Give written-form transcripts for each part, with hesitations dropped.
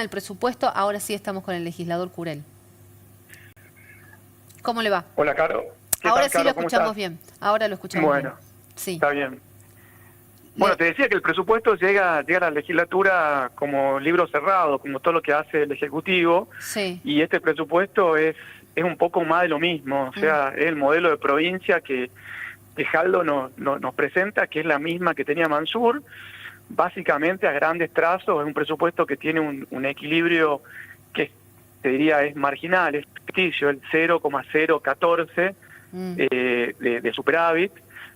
del presupuesto. Ahora sí estamos con el legislador Curel. ¿Cómo le va? Hola, Caro. ¿Qué Ahora tal, sí lo Caro? ¿Cómo escuchamos estás? bien. Ahora lo escuchamos bien. Bueno, Sí. está bien. Bueno, Le... te decía que el presupuesto llega a la legislatura como libro cerrado, como todo lo que hace el Ejecutivo, Sí. y este presupuesto es un poco más de lo mismo, o sea, es el modelo de provincia que Jaldo nos presenta, que es la misma que tenía Mansur. Básicamente, a grandes trazos, es un presupuesto que tiene un equilibrio que te diría es marginal, es ficticio, el 0,014 de superávit,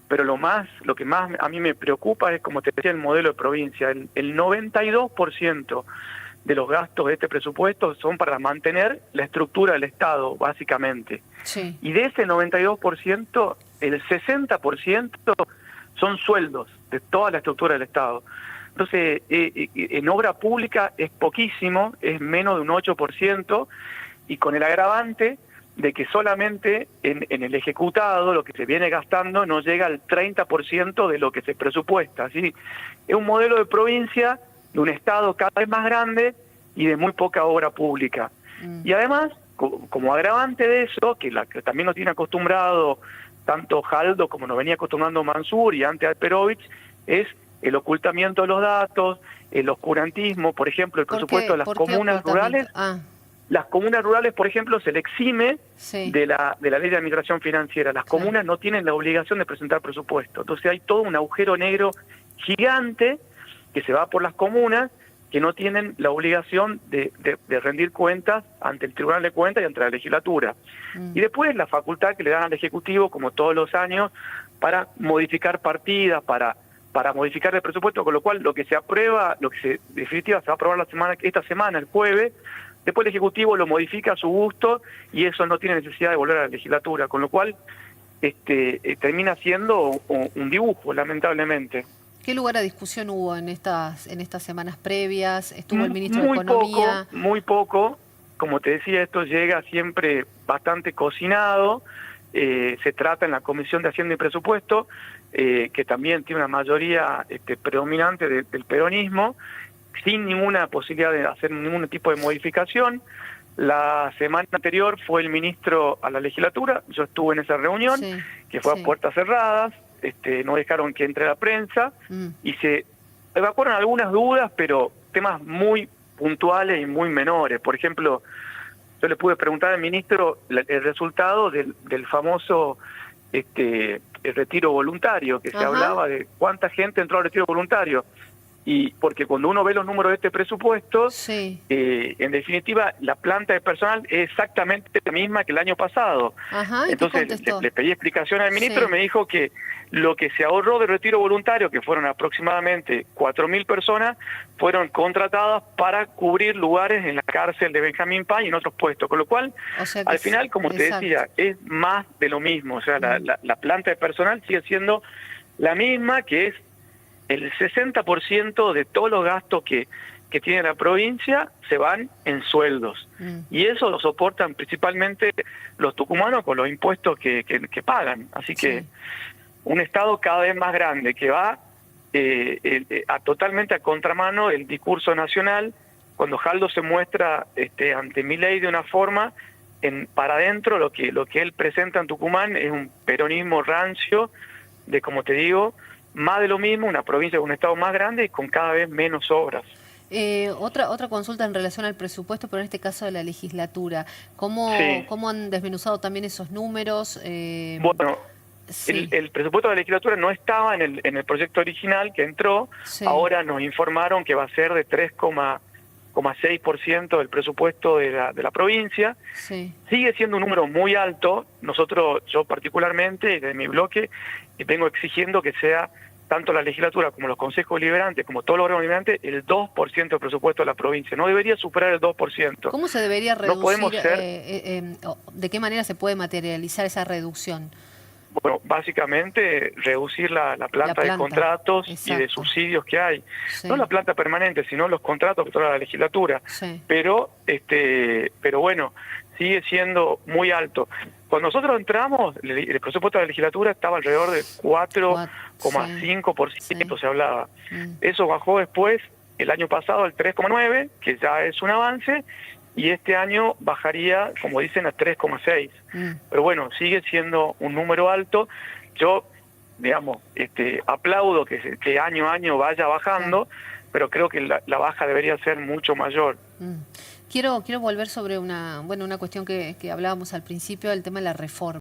pero lo que más a mí me preocupa es, como te decía, el modelo de provincia. El 92% de los gastos de este presupuesto son para mantener la estructura del Estado, básicamente. Sí. Y de ese 92%, el 60% son sueldos de toda la estructura del Estado. Entonces, en obra pública es poquísimo, es menos de un 8%, y con el agravante de que solamente en el ejecutado lo que se viene gastando no llega al 30% de lo que se presupuesta. ¿Sí? Es un modelo de provincia, de un Estado cada vez más grande y de muy poca obra pública. Y además, como agravante de eso, que también nos tiene acostumbrado tanto Jaldo como nos venía acostumbrando Mansur y antes Alperovich, es el ocultamiento de los datos, el oscurantismo. Por ejemplo, el presupuesto de las comunas rurales. Las comunas rurales, por ejemplo, se le exime de la ley de administración financiera. Las comunas no tienen la obligación de presentar presupuesto. Entonces hay todo un agujero negro gigante que se va por las comunas que no tienen la obligación de rendir cuentas ante el Tribunal de Cuentas y ante la legislatura. Y después la facultad que le dan al Ejecutivo, como todos los años, para modificar partidas, para modificar el presupuesto, con lo cual lo que se aprueba, definitiva se va a aprobar esta semana, el jueves. Después el Ejecutivo lo modifica a su gusto y eso no tiene necesidad de volver a la legislatura, con lo cual termina siendo un dibujo, lamentablemente. ¿Qué lugar a discusión hubo en estas semanas previas? ¿Estuvo el ministro de Economía? Muy poco. Como te decía, esto llega siempre bastante cocinado. Se trata en la Comisión de Hacienda y Presupuesto, que también tiene una mayoría predominante del peronismo, sin ninguna posibilidad de hacer ningún tipo de modificación. La semana anterior fue el ministro a la legislatura, yo estuve en esa reunión, que fue a puertas cerradas, no dejaron que entre la prensa, y se evacuaron algunas dudas, pero temas muy puntuales y muy menores. Por ejemplo, yo le pude preguntar al ministro el resultado del famoso el retiro voluntario, que se hablaba de cuánta gente entró al retiro voluntario. Y porque cuando uno ve los números de este presupuesto, en definitiva, la planta de personal es exactamente la misma que el año pasado. Entonces le pedí explicación al ministro y me dijo que lo que se ahorró de retiro voluntario, que fueron aproximadamente 4.000 personas, fueron contratadas para cubrir lugares en la cárcel de Benjamín Paz y en otros puestos. Con lo cual, al final, como te decía, es más de lo mismo. O sea, la planta de personal sigue siendo la misma, que es el 60% de todos los gastos que tiene la provincia se van en sueldos. Y eso lo soportan principalmente los tucumanos con los impuestos que pagan. Así que un Estado cada vez más grande que va totalmente a contramano del discurso nacional. Cuando Jaldo se muestra ante Milei de una forma, para adentro lo que él presenta en Tucumán es un peronismo rancio de, como te digo, más de lo mismo, una provincia con un Estado más grande y con cada vez menos obras. Otra consulta en relación al presupuesto, pero en este caso de la legislatura. ¿Cómo han desmenuzado también esos números? Bueno, el presupuesto de la legislatura no estaba en el proyecto original que entró. Ahora nos informaron que va a ser de 3,6% del presupuesto de la provincia. Sigue siendo un número muy alto. Yo particularmente, de mi bloque, vengo exigiendo que sea tanto la legislatura como los consejos deliberantes, como todos los órganos deliberantes, el 2% del presupuesto de la provincia. No debería superar el 2%. ¿Cómo se debería reducir? No podemos ¿De qué manera se puede materializar esa reducción? Bueno, básicamente reducir la planta de contratos y de subsidios que hay. No la planta permanente, sino los contratos que trae la legislatura. Pero bueno, sigue siendo muy alto. Cuando nosotros entramos, el presupuesto de la legislatura estaba alrededor de 4,5%, se hablaba. Eso bajó después el año pasado al 3,9, que ya es un avance, y este año bajaría, como dicen, a 3,6. Pero bueno, sigue siendo un número alto. Yo, digamos, aplaudo que año a año vaya bajando, pero creo que la baja debería ser mucho mayor. Quiero volver sobre una cuestión que hablábamos al principio, el tema de la reforma.